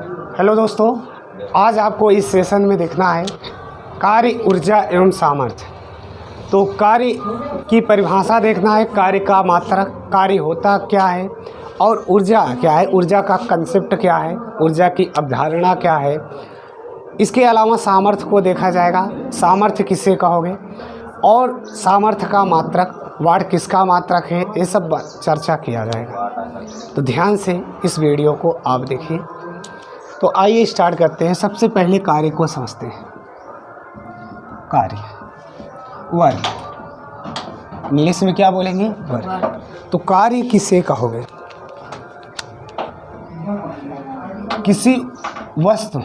Hello दोस्तों, आज आपको इस सेशन में देखना है कार्य, ऊर्जा एवं सामर्थ्य। तो कार्य की परिभाषा देखना है, कार्य का मात्रक, कार्य होता क्या है और ऊर्जा क्या है, ऊर्जा का कंसेप्ट क्या है, ऊर्जा की अवधारणा क्या है। इसके अलावा सामर्थ्य को देखा जाएगा, सामर्थ्य किसे कहोगे और सामर्थ्य का मात्रक, वाट किसका मात्रक है, ये सब चर्चा किया जाएगा। तो ध्यान से इस वीडियो को आप देखिए। तो आइए स्टार्ट करते हैं। सबसे पहले कार्य को समझते हैं। कार्य, वर्क, इंग्लिश में क्या बोलेंगे, वर्क। तो कार्य किसे कहोगे? किसी वस्तु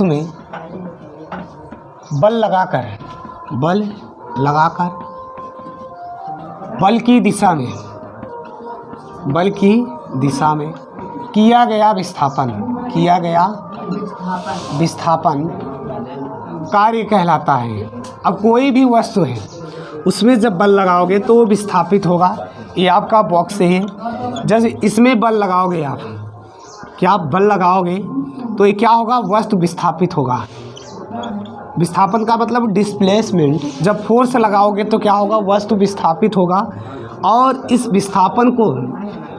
में बल लगाकर बल की दिशा में किया गया विस्थापन कार्य कहलाता है। अब कोई भी वस्तु है, उसमें जब बल लगाओगे तो वो विस्थापित होगा। ये आपका बॉक्स है, जब इसमें बल लगाओगे आप बल लगाओगे तो ये क्या होगा, वस्तु विस्थापित होगा। विस्थापन का मतलब डिस्प्लेसमेंट। जब फोर्स लगाओगे तो क्या होगा, वस्तु विस्थापित होगा। और इस विस्थापन को,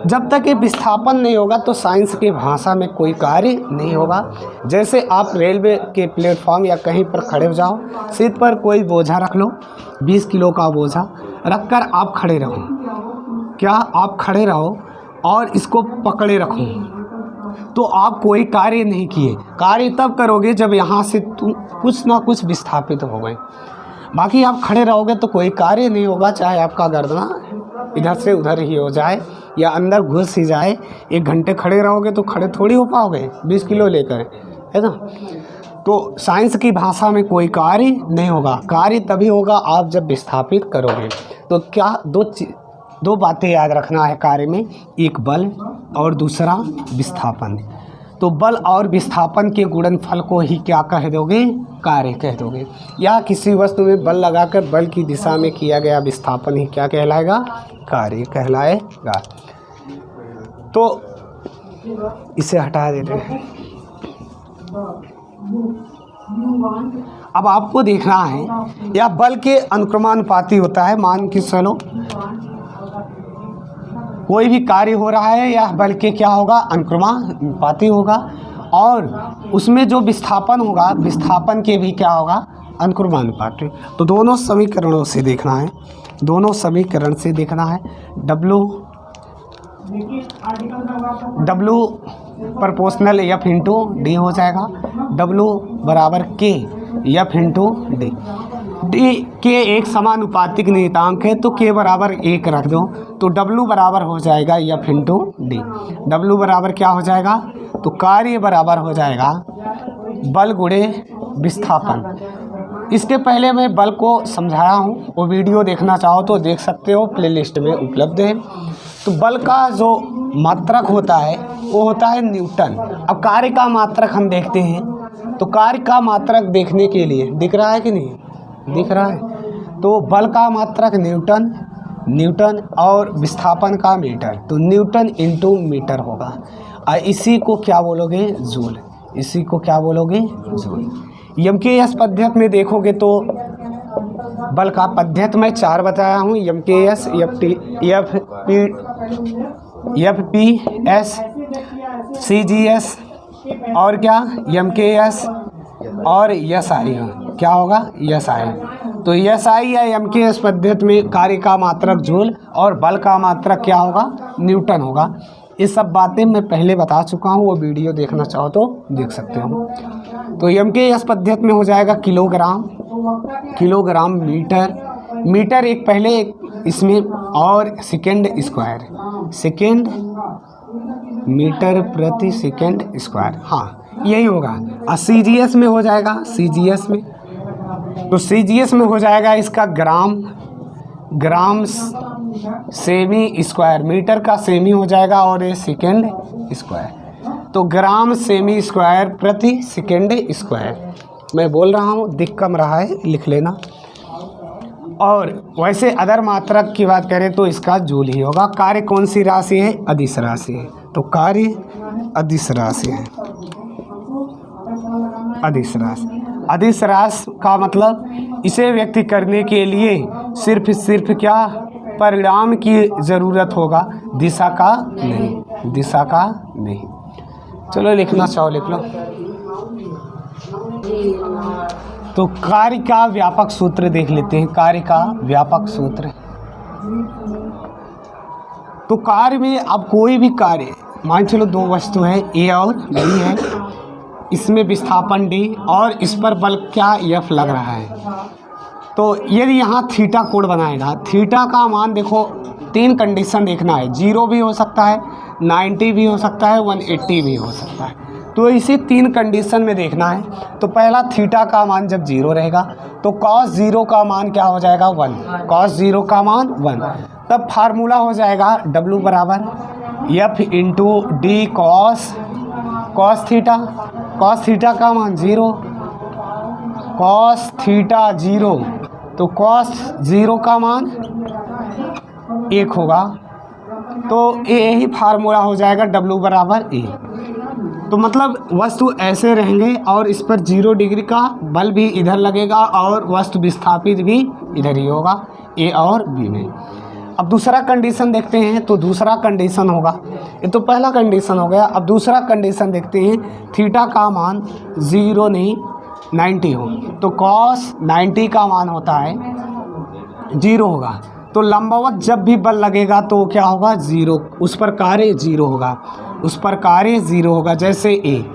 जब तक ये विस्थापन नहीं होगा तो साइंस की भाषा में कोई कार्य नहीं होगा। जैसे आप रेलवे के प्लेटफॉर्म या कहीं पर खड़े हो जाओ, सीट पर कोई बोझा रख लो, 20 किलो का बोझा रखकर आप खड़े रहो। क्या आप खड़े रहो और इसको पकड़े रखो, तो आप कोई कार्य नहीं किए। कार्य तब करोगे जब यहाँ से तुम कुछ ना कुछ विस्थापित हो गए। बाकी आप खड़े रहोगे तो कोई कार्य नहीं होगा, चाहे आपका गर्दन इधर से उधर ही हो जाए या अंदर घुस ही जाए। 1 घंटे खड़े रहोगे तो खड़े थोड़ी हो पाओगे 20 किलो लेकर, है ना। तो साइंस की भाषा में कोई कार्य नहीं होगा। कार्य तभी होगा आप जब विस्थापित करोगे। तो क्या दो बातें याद रखना है कार्य में, एक बल और दूसरा विस्थापन। तो बल और विस्थापन के गुणनफल को ही क्या कह दोगे, कार्य कह दोगे। या किसी वस्तु में बल लगाकर बल की दिशा में किया गया विस्थापन ही क्या कहलाएगा, कार्य कहलाएगा। तो इसे हटा देते हैं। अब आपको देखना है, या बल के अनुक्रमानुपाती होता है। मान के चलो कोई भी कार्य हो रहा है, या बल के क्या होगा, अनुक्रमानुपाती होगा। और उसमें जो विस्थापन होगा, विस्थापन के भी क्या होगा, अनुक्रमानुपाती। तो दोनों समीकरणों से देखना है, W proportional F into D हो जाएगा। W बराबर K F into D. D के एक समानुपातिक नियतांक है, तो K बराबर 1 रख दो, तो W बराबर हो जाएगा F इंटू डी। W बराबर क्या हो जाएगा, तो कार्य बराबर हो जाएगा बल गुणे विस्थापन। इसके पहले मैं बल को समझाया हूँ, वो वीडियो देखना चाहो तो देख सकते हो, प्लेलिस्ट में उपलब्ध है। तो बल का जो मात्रक होता है वो होता है न्यूटन। अब कार्य का मात्रक हम देखते हैं, तो कार्य का मात्रक देखने के लिए दिख रहा है कि नहीं दिख रहा है, तो बल का मात्रक न्यूटन और विस्थापन का मीटर, तो न्यूटन इंटू मीटर होगा। और इसी को क्या बोलोगे, जूल। इसी को क्या बोलोगे, जूल। एमकेएस पद्धति में देखोगे तो बल का पद्धति मैं 4 बताया हूँ, एमकेएस, एफपीएस, सीजीएस और क्या, एमकेएस और एसआई। क्या होगा, एसआई। तो एसआई या एमकेएस पद्धति में कार्य का मात्रक जूल और बल का मात्रक क्या होगा, न्यूटन होगा। ये सब बातें मैं पहले बता चुका हूँ, वो वीडियो देखना चाहो तो देख सकते हो। तो एमकेएस पद्धति में हो जाएगा किलोग्राम, मीटर एक पहले इसमें, और सेकेंड मीटर प्रति सेकेंड स्क्वायर, हाँ यही होगा। और सीजीएस में हो जाएगा, सीजीएस में हो जाएगा इसका ग्राम सेमी स्क्वायर। मीटर का सेमी हो जाएगा और ये सेकेंड स्क्वायर, तो ग्राम सेमी स्क्वायर प्रति सेकेंड स्क्वायर। मैं बोल रहा हूँ, दिख कम रहा है, लिख लेना। और वैसे अदर मात्रक की बात करें तो इसका जूल ही होगा। कार्य कौन सी राशि है? अदिश राशि है। तो कार्य अदिश राशि है। अदिश राशि, अदिश राशि का मतलब इसे व्यक्त करने के लिए सिर्फ क्या परिणाम की ज़रूरत होगा, दिशा का नहीं, दिशा का नहीं। चलो लिखना चाहो लिख लो। तो कार्य का व्यापक सूत्र देख लेते हैं। कार्य का व्यापक सूत्र, तो कार्य में अब कोई भी कार्य मान चलो दो वस्तु है ए और बी है, इसमें विस्थापन डी और इस पर बल क्या एफ लग रहा है। तो यदि यहाँ थीटा कोण बनाएगा, थीटा का मान देखो तीन कंडीशन देखना है, 0 भी हो सकता है, 90 भी हो सकता है, 180 भी हो सकता है। तो इसे तीन कंडीशन में देखना है। तो पहला थीटा का मान जब 0 रहेगा तो cos 0 का मान क्या हो जाएगा 1, cos 0 का मान 1। तब फार्मूला हो जाएगा W बराबर F into D cos theta, cos theta का मान 0, cos थीटा 0, तो cos 0 का मान 1 होगा। तो यही फार्मूला हो जाएगा W बराबर ए। तो मतलब वस्तु ऐसे रहेंगे और इस पर 0 डिग्री का बल भी इधर लगेगा और वस्तु विस्थापित भी इधर ही होगा, ए और बी में। अब दूसरा कंडीशन देखते हैं। तो दूसरा कंडीशन होगा, ये तो पहला कंडीशन हो गया। अब दूसरा कंडीशन देखते हैं, थीटा का मान 0 नहीं 90 हो, तो cos 90 का मान होता है 0 होगा। तो लंबवत जब भी बल लगेगा तो क्या होगा 0, उस पर कार्य 0 होगा, उस पर कार्य 0 होगा। जैसे ए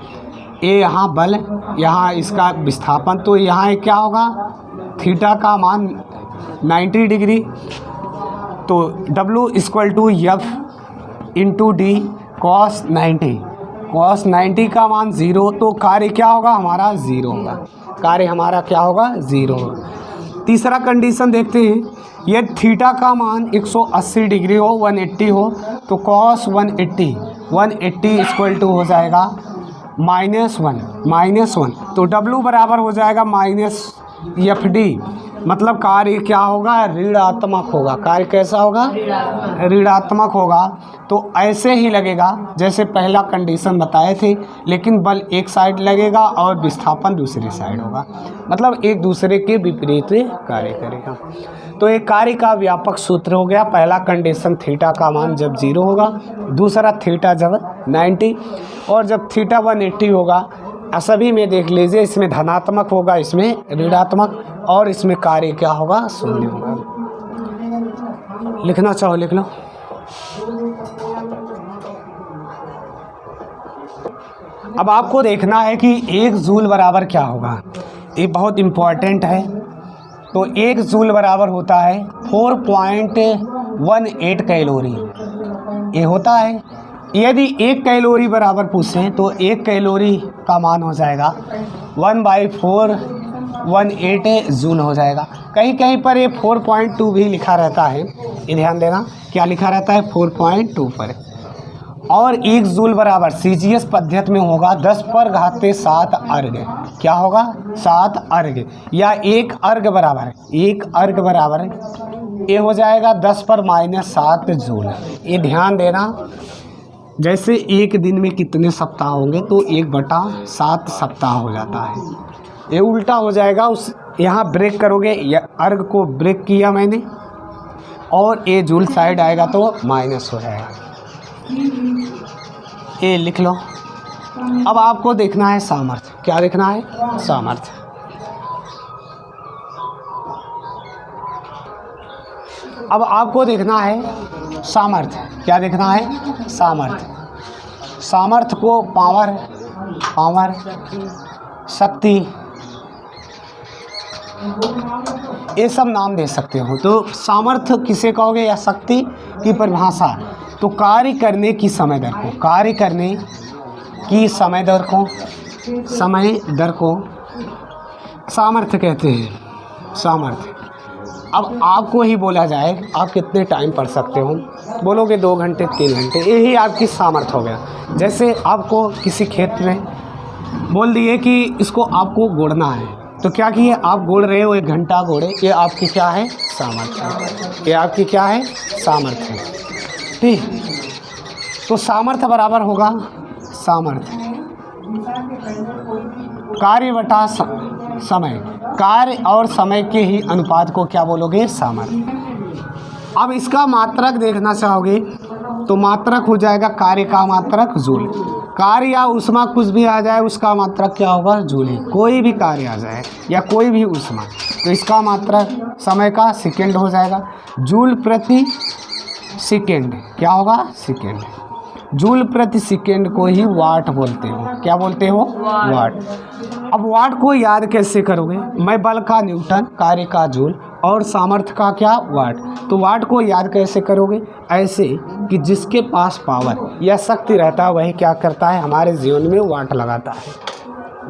यहाँ बल, यहाँ इसका विस्थापन, तो यहाँ क्या होगा थीटा का मान 90 डिग्री, तो W = F into D cos 90 का मान 0, तो कार्य क्या होगा हमारा 0 होगा, कार्य हमारा क्या होगा 0 होगा। तीसरा कंडीशन देखते हैं, यदि थीटा का मान 180 डिग्री हो, 180 हो, तो cos 180 इक्वल टू हो जाएगा -1, तो W बराबर हो जाएगा -FD, मतलब कार्य क्या होगा ऋणात्मक होगा। कार्य कैसा होगा ऋणात्मक होगा। तो ऐसे ही लगेगा जैसे पहला कंडीशन बताए थे, लेकिन बल एक साइड लगेगा और विस्थापन दूसरी साइड होगा, मतलब एक दूसरे के विपरीत कार्य करेगा। तो एक कार्य का व्यापक सूत्र हो गया, पहला कंडीशन थीटा का मान जब 0 होगा, दूसरा थीटा जब 90, और जब थीटा 180 होगा। सभी में देख लीजिए, इसमें धनात्मक होगा, इसमें ऋणात्मक, और इसमें कार्य क्या होगा 0 होगा। लिखना चाहो लिख लो। अब आपको देखना है कि 1 जूल बराबर क्या होगा, ये बहुत इम्पॉर्टेंट है। तो 1 जूल बराबर होता है 4.18 कैलोरी, ये होता है। यदि 1 कैलोरी बराबर पूछें तो 1 कैलोरी का मान हो जाएगा 1/418 जूल हो जाएगा। कहीं कहीं पर ये 4.2 भी लिखा रहता है, ये ध्यान देना क्या लिखा रहता है 4.2 पर। और 1 जूल बराबर CGS पद्धति में होगा 10⁻⁷ अर्घ, क्या होगा 7 अर्घ, या 1 अर्घ बराबर ये हो जाएगा 10⁻⁷ जूल। ये ध्यान देना, जैसे एक दिन में कितने सप्ताह होंगे तो 1/7 सप्ताह हो जाता है, ये उल्टा हो जाएगा। उस यहाँ ब्रेक करोगे, या अर्घ को ब्रेक किया मैंने, और ये जूल साइड आएगा तो माइनस हो जाएगा, ये लिख लो। अब आपको देखना है सामर्थ्य, क्या देखना है सामर्थ्य। अब आपको देखना है सामर्थ्य, क्या देखना है सामर्थ्य। सामर्थ्य को पावर, शक्ति, ये सब नाम दे सकते हो। तो सामर्थ्य किसे कहोगे, या शक्ति की परिभाषा, तो कार्य करने की समय दर को, कार्य करने की समय दर को सामर्थ्य कहते हैं, सामर्थ्य। अब आपको ही बोला जाए आप कितने टाइम पढ़ सकते हो, बोलोगे 2 घंटे 3 घंटे, यही आपकी सामर्थ्य हो गया। जैसे आपको किसी खेत में बोल दिए कि इसको आपको गोड़ना है, तो क्या किए आप गोड़ रहे हो, 1 घंटा गोड़े, ये आपकी क्या है सामर्थ्य, ये आपकी क्या है सामर्थ्य। ठीक, तो सामर्थ्य बराबर होगा सामर्थ्य, कार्य बटा समय, कार्य और समय के ही अनुपात को क्या बोलोगे? सामर्थ्य। अब इसका मात्रक देखना चाहोगे तो मात्रक हो जाएगा कार्य का मात्रक जूल। कार्य या ऊष्मा कुछ भी आ जाए उसका मात्रक क्या होगा? जूल ही। कोई भी कार्य आ जाए या कोई भी ऊष्मा तो इसका मात्रक समय का सेकेंड हो जाएगा। जूल प्रति सेकेंड क्या होगा? सेकेंड। जूल प्रति सेकेंड को ही वाट बोलते हो। क्या बोलते हो? वाट। अब वाट को याद कैसे करोगे? मैं बल का न्यूटन, कार्य का जूल और सामर्थ्य का क्या? वाट। तो वाट को याद कैसे करोगे? ऐसे कि जिसके पास पावर या शक्ति रहता है वही क्या करता है? हमारे जीवन में वाट लगाता है।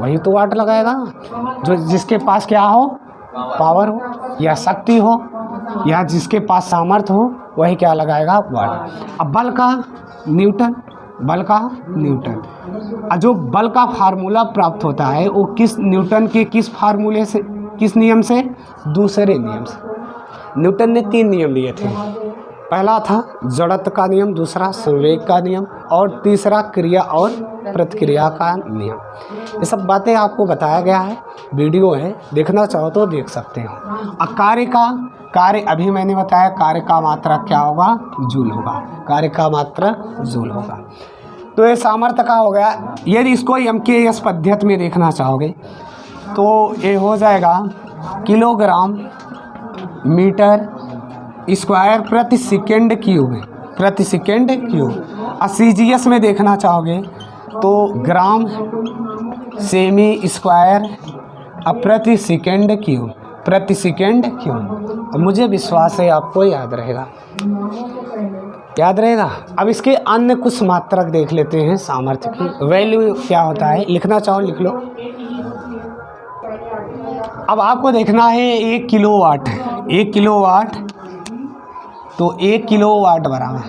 वही तो वाट लगाएगा जो जिसके पास क्या हो? पावर हो या शक्ति हो या जिसके पास सामर्थ्य हो वही क्या लगाएगा? वाट। अब बल का न्यूटन, बल का न्यूटन। जो बल का फार्मूला प्राप्त होता है वो किस न्यूटन के किस फार्मूले से, किस नियम से? दूसरे नियम से। न्यूटन ने 3 नियम लिए थे। पहला था जड़त्व का नियम, दूसरा संवेग का नियम और तीसरा क्रिया और प्रतिक्रिया का नियम। ये सब बातें आपको बताया गया है, वीडियो है, देखना चाहो तो देख सकते हो। अब कार्य अभी मैंने बताया, कार्य का मात्रक क्या होगा? जूल होगा। कार्य का मात्रक जूल होगा। तो ये सामर्थ्य का हो गया। यदि इसको MKS पद्धति में देखना चाहोगे तो ये हो जाएगा किलोग्राम मीटर स्क्वायर प्रति सेकेंड क्यूब, प्रति सेकेंड क्यूब। और CGS में देखना चाहोगे तो ग्राम सेमी स्क्वायर प्रति सेकेंड क्यूब, प्रति सेकेंड क्यूब। मुझे विश्वास है आपको याद रहेगा, याद रहेगा। अब इसके अन्य कुछ मात्रक देख लेते हैं। सामर्थ्य की वैल्यू क्या होता है? लिखना चाहो लिख लो। अब आपको देखना है 1 किलोवाट, 1 किलोवाट। तो 1 किलोवाट बराबर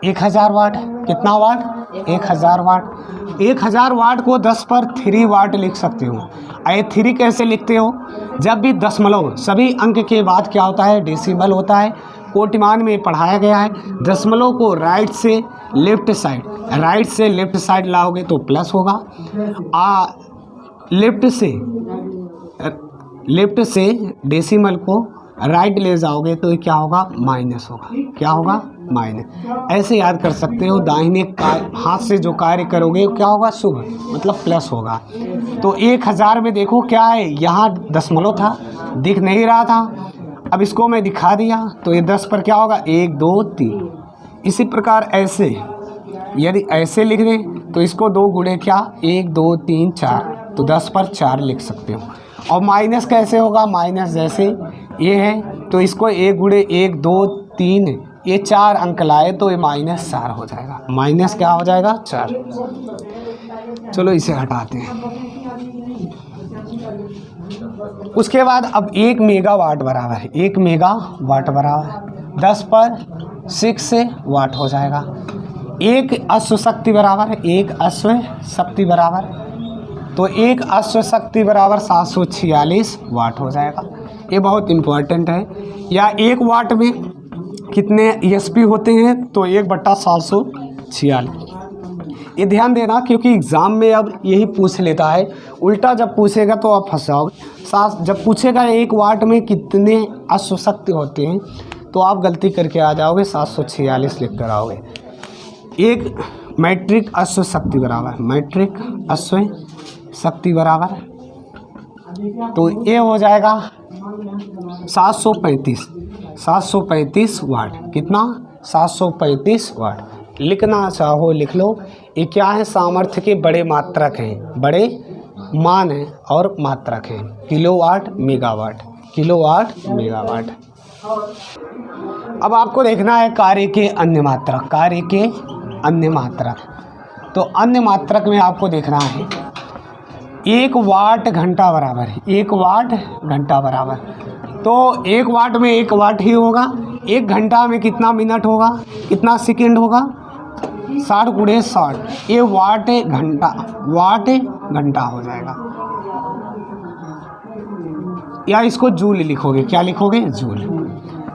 1000 वाट। कितना वाट? 1000 वाट। 1000 वाट को 10 पर 3 वाट लिख सकते हो। ये 3 कैसे लिखते हो? जब भी दशमलव, सभी अंक के बाद क्या होता है? डेसिमल होता है। कोटिमान में पढ़ाया गया है। दशमलव को राइट से लेफ्ट साइड, राइट से लेफ्ट साइड लाओगे तो प्लस होगा। लेफ्ट से डेसिमल को राइट ले जाओगे तो ये क्या होगा? माइनस होगा। क्या होगा? माइनस। ऐसे याद कर सकते हो। दाहिने हाथ से जो कार्य करोगे वो क्या होगा? शुभ, मतलब प्लस होगा। तो 1000 में देखो क्या है? यहाँ दशमलव था, दिख नहीं रहा था। अब इसको मैं दिखा दिया तो ये 10 पर क्या होगा? 1 2 3। इसी प्रकार ऐसे यदि ऐसे लिख दें तो इसको 2 गुणे क्या? 1 2 3 4। तो 10 पर 4 लिख सकते हो। और माइनस कैसे होगा? माइनस जैसे ये है तो इसको 1 गुणे 1 2 3, ये 4 अंक लाए तो ये -4 हो जाएगा। माइनस क्या हो जाएगा? 4। चलो इसे हटाते हैं। उसके बाद अब 1 मेगावाट बराबर है, 1 मेगावाट बराबर 10 पर 6 वाट हो जाएगा। 1 अश्व शक्ति बराबर है, 1 अश्व शक्ति बराबर, तो 1 अश्व शक्ति बराबर 746 वाट हो जाएगा। ये बहुत इम्पोर्टेंट है। या 1 वाट में कितने ESP होते हैं? तो 1/746। ये ध्यान देना क्योंकि एग्ज़ाम में अब यही पूछ लेता है। उल्टा जब पूछेगा तो आप फंस जाओगे। जब पूछेगा 1 वाट में कितने अश्व शक्ति होते हैं तो आप गलती करके आ जाओगे, 746 लिख कर आओगे। 1 मैट्रिक अश्व शक्ति बराबर, मैट्रिक अश्व शक्ति बराबर, तो ये हो जाएगा 735 वाट। कितना? 735 वाट। लिखना चाहो लिख लो। ये क्या है? सामर्थ्य के बड़े मात्रक हैं, बड़े मान हैं और मात्रक हैं। Kilowatt, megawatt, kilowatt, megawatt. अब आपको देखना है कार्य के अन्य मात्रक, कार्य के अन्य मात्रक। तो अन्य मात्रक में आपको देखना है 1 वाट घंटा बराबर है, 1 वाट घंटा बराबर, तो 1 वाट में 1 वाट ही होगा। 1 घंटा में कितना मिनट होगा? कितना सेकंड होगा? 60 गुणे 60। ये वाट घंटा, वाट घंटा हो जाएगा। या इसको जूल लिखोगे। क्या लिखोगे? जूल।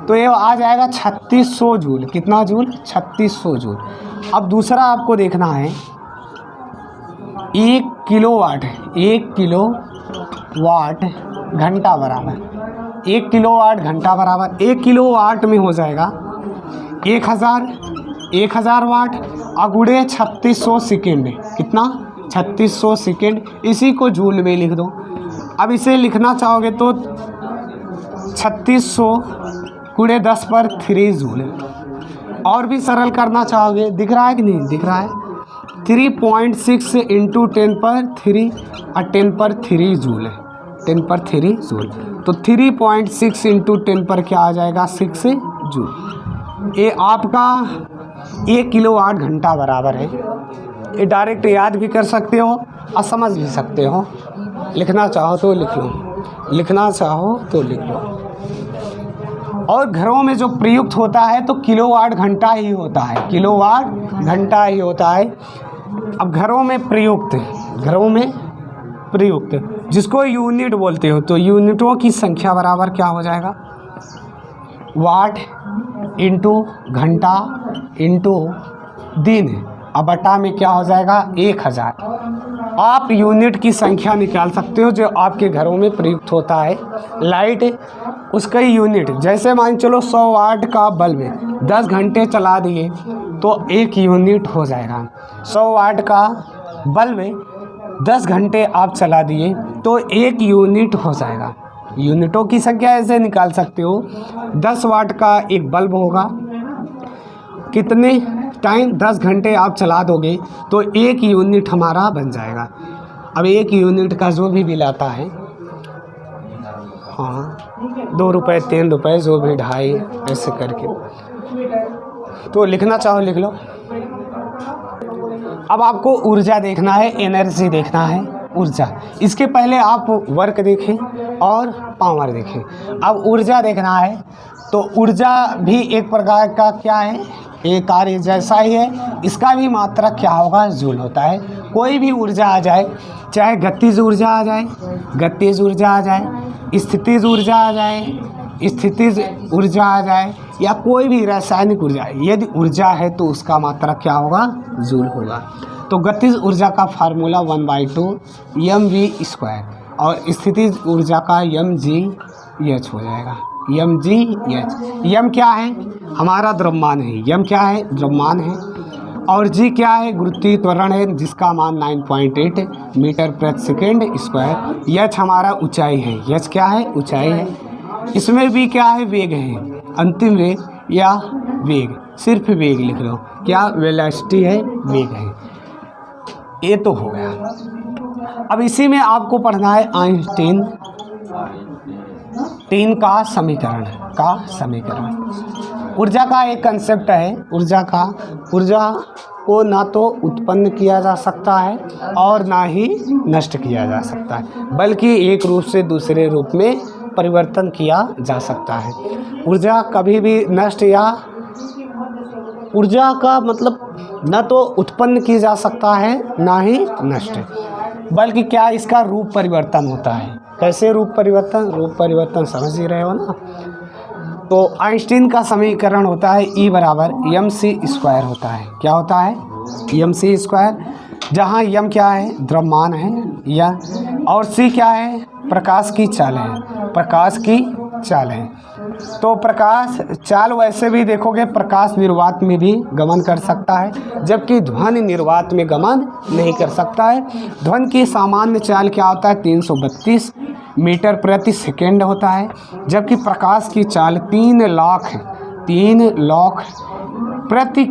तो ये आ जाएगा 3600 जूल। कितना जूल? 3600 जूल। अब दूसरा आपको देखना है 1 किलोवाट। 1 किलोवाट घंटा बराबर 1 किलोवाट घंटा बराबर 1 किलोवाट में हो जाएगा 1000 वाट अगुड़े 3600 सेकेंड। कितना? 3600 सेकेंड। इसी को जूल में लिख दो। अब इसे लिखना चाहोगे तो 3600 गुणे 10 पर 3 जूल। और भी सरल करना चाहोगे, दिख रहा है कि नहीं दिख रहा है? 3.6 इंटू 10 पर 3 और 10 पर 3 जूल है। 10 पर 3 जूल, तो 3.6 इंटू 10 पर क्या आ जाएगा? 6 जूल। ये आपका 1 किलोवाट घंटा बराबर है। ये डायरेक्ट याद भी कर सकते हो और समझ भी सकते हो। लिखना चाहो तो लिख लो, लिखना चाहो तो लिख लो। और घरों में जो प्रयुक्त होता है तो किलोवाट घंटा ही होता है, किलोवाट घंटा ही होता है। अब घरों में प्रयुक्त जिसको यूनिट बोलते हो, तो यूनिटों की संख्या बराबर क्या हो जाएगा? वाट इंटू घंटा इंटू दिन, अब बटा में क्या हो जाएगा? 1000। आप यूनिट की संख्या निकाल सकते हो जो आपके घरों में प्रयुक्त होता है। लाइट उसका यूनिट, जैसे मान चलो 100 वाट का बल्ब 10 घंटे चला दिए तो 1 यूनिट हो जाएगा। 100 वाट का बल्ब 10 घंटे आप चला दिए तो 1 यूनिट हो जाएगा। यूनिटों की संख्या ऐसे निकाल सकते हो। 10 वाट का एक बल्ब होगा, कितने टाइम? 10 घंटे आप चला दोगे तो 1 यूनिट हमारा बन जाएगा। अब 1 यूनिट का जो भी बिल आता है, हाँ 2 रुपये 3 रुपये जो भी 2.5 ऐसे करके, तो लिखना चाहो लिख लो। अब आपको ऊर्जा देखना है, एनर्जी देखना है, ऊर्जा। इसके पहले आप वर्क देखें और पावर देखें। अब ऊर्जा देखना है तो ऊर्जा भी एक प्रकार का क्या है? एक कार्य जैसा ही है। इसका भी मात्रक क्या होगा? जूल होता है। कोई भी ऊर्जा आ जाए, चाहे गतिज ऊर्जा आ जाए, गतिज ऊर्जा आ जाए, स्थितिज ऊर्जा आ जाए, स्थितिज ऊर्जा आ जाए, या कोई भी रासायनिक ऊर्जा, यदि ऊर्जा है तो उसका मात्रक क्या होगा? जूल होगा। तो गतिज ऊर्जा का फार्मूला 1/2 mv², और स्थितिज ऊर्जा का mgh हो जाएगा। mgh, यम क्या है? हमारा द्रव्यमान है। यम क्या है? द्रव्यमान है। और जी क्या है? गुरुत्वीय त्वरण है, जिसका मान 9.8 मीटर प्रति सेकेंड स्क्वायर। एच हमारा ऊंचाई है। एच क्या है? ऊंचाई है। इसमें भी क्या है? वेग है। अंतिम वेग या वेग, सिर्फ वेग लिख लो। क्या? वेलोसिटी है, वेग है। ये तो हो गया। अब इसी में आपको पढ़ना है आइंस्टीन का समीकरण। ऊर्जा का एक कंसेप्ट है। ऊर्जा को ना तो उत्पन्न किया जा सकता है और ना ही नष्ट किया जा सकता है, बल्कि एक रूप से दूसरे रूप में परिवर्तन किया जा सकता है। ऊर्जा कभी भी नष्ट, या ऊर्जा का मतलब न तो उत्पन्न की जा सकता है ना ही नष्ट, बल्कि क्या इसका रूप परिवर्तन होता है। कैसे रूप परिवर्तन समझ ही रहे हो ना। तो आइंस्टीन का समीकरण होता है E बराबर mc² होता है। क्या होता है? mc², जहाँ m क्या है? द्रव्यमान है, या और c क्या है? प्रकाश की चाल है। तो प्रकाश चाल वैसे भी देखोगे प्रकाश निर्वात में भी गमन कर सकता है, जबकि ध्वनि निर्वात में गमन नहीं कर सकता है। ध्वनि की सामान्य चाल क्या होता है? 332 मीटर प्रति सेकेंड होता है, जबकि प्रकाश की चाल 3 लाख प्रति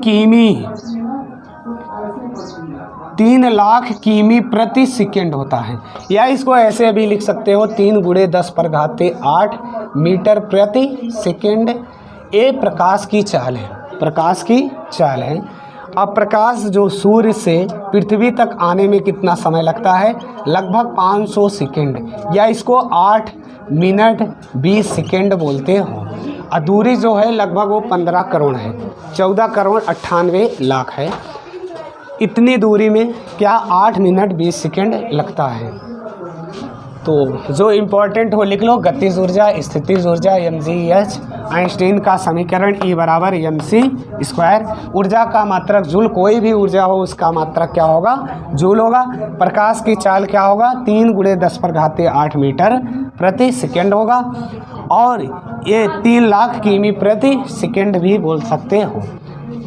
किमी प्रति सेकेंड होता है। या इसको ऐसे भी लिख सकते हो 3 × 10⁸ मीटर प्रति सेकेंड। ये प्रकाश की चाल है। अब प्रकाश जो सूर्य से पृथ्वी तक आने में कितना समय लगता है? लगभग 500 सेकेंड, या इसको 8 मिनट 20 सेकेंड बोलते हो। और दूरी जो है लगभग वो 15 करोड़ है, 14 करोड़ 98 लाख है। इतनी दूरी में क्या 8 मिनट 20 सेकेंड लगता है। तो जो इम्पोर्टेंट हो लिख लो, गतिज ऊर्जा, स्थितिज ऊर्जा mgh, आइंस्टीन का समीकरण E बराबर mc²। ऊर्जा का मात्रक जूल, कोई भी ऊर्जा हो उसका मात्रक क्या होगा, जूल होगा। प्रकाश की चाल क्या होगा, 3 × 10⁸ मीटर प्रति सेकेंड होगा। और ये 3 लाख किमी प्रति सेकेंड भी बोल सकते हो।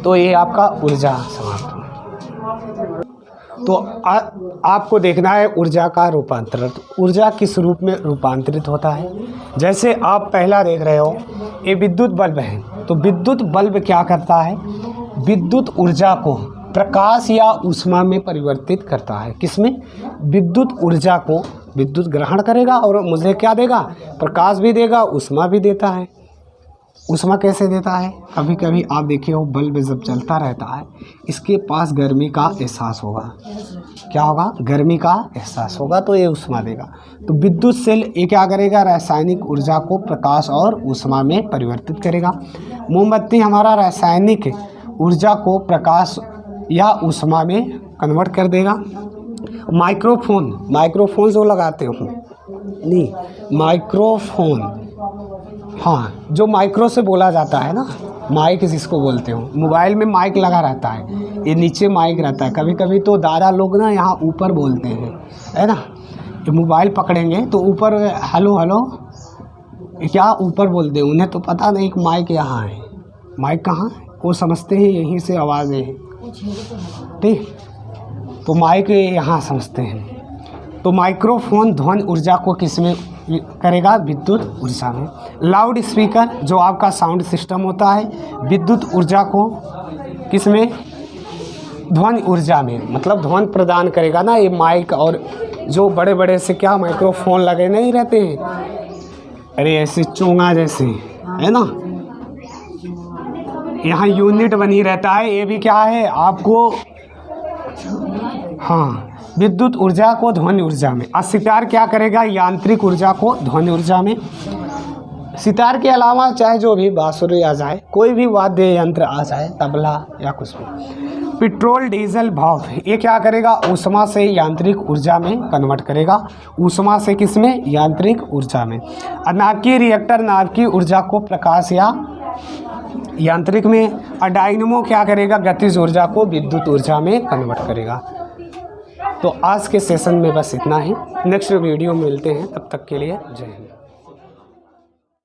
तो ये आपका ऊर्जा समाप्त हुआ। तो आपको देखना है ऊर्जा का रूपांतरण। ऊर्जा किस रूप में रूपांतरित होता है। जैसे आप पहला देख रहे हो, ये विद्युत बल्ब है। तो विद्युत बल्ब क्या करता है, विद्युत ऊर्जा को प्रकाश या ऊष्मा में परिवर्तित करता है। किसमें, विद्युत ऊर्जा को विद्युत ग्रहण करेगा और मुझे क्या देगा, प्रकाश भी देगा, ऊष्मा भी देता है। ऊष्मा कैसे देता है, कभी कभी आप देखिए हो बल्ब जब चलता रहता है, इसके पास गर्मी का एहसास होगा। क्या होगा, गर्मी का एहसास होगा, तो ये ऊष्मा देगा। तो विद्युत सेल ये क्या करेगा, रासायनिक ऊर्जा को प्रकाश और ऊष्मा में परिवर्तित करेगा। मोमबत्ती हमारा रासायनिक ऊर्जा को प्रकाश या ऊष्मा में कन्वर्ट कर देगा। माइक्रोफोन जो लगाते हो नहीं, माइक्रोफोन, हाँ, जो माइक्रो से बोला जाता है ना, माइक जिसको बोलते हो, मोबाइल में माइक लगा रहता है, ये नीचे माइक रहता है। कभी कभी तो दादा लोग ना यहाँ ऊपर बोलते हैं, है ना, ये मोबाइल पकड़ेंगे तो ऊपर हेलो हेलो क्या ऊपर बोलते हैं, उन्हें तो पता नहीं कि माइक यहाँ है। माइक कहाँ है, वो समझते हैं यहीं से आवाज़ें हैं, ठीक, तो माइक यहाँ समझते हैं। तो माइक्रोफोन ध्वनि ऊर्जा को किसमें करेगा, विद्युत ऊर्जा में। लाउड स्पीकर जो आपका साउंड सिस्टम होता है, विद्युत ऊर्जा को किसमें, ध्वनि ऊर्जा में, मतलब ध्वनि प्रदान करेगा ना। ये माइक और जो बड़े बड़े से क्या माइक्रोफोन लगे नहीं रहते हैं, अरे ऐसे चोंगा जैसे, है ना, यहाँ यूनिट बनी रहता है, ये भी क्या है आपको, हाँ, विद्युत ऊर्जा को ध्वनि ऊर्जा में। और सितार क्या करेगा, यांत्रिक ऊर्जा को ध्वनि ऊर्जा में। सितार के अलावा चाहे जो भी बांसुरी आ जाए, कोई भी वाद्य यंत्र आ जाए, तबला या कुछ भी। पेट्रोल डीजल भाप ये क्या करेगा, ऊष्मा से यांत्रिक ऊर्जा में कन्वर्ट करेगा। ऊष्मा से किस में, यांत्रिक ऊर्जा में। नाभिकीय रिएक्टर नाभिकीय ऊर्जा को प्रकाश या यांत्रिक में। और डायनेमो क्या करेगा, गतिज ऊर्जा को विद्युत ऊर्जा में कन्वर्ट करेगा। तो आज के सेशन में बस इतना ही। नेक्स्ट वीडियो में मिलते हैं, तब तक के लिए जय हिंद।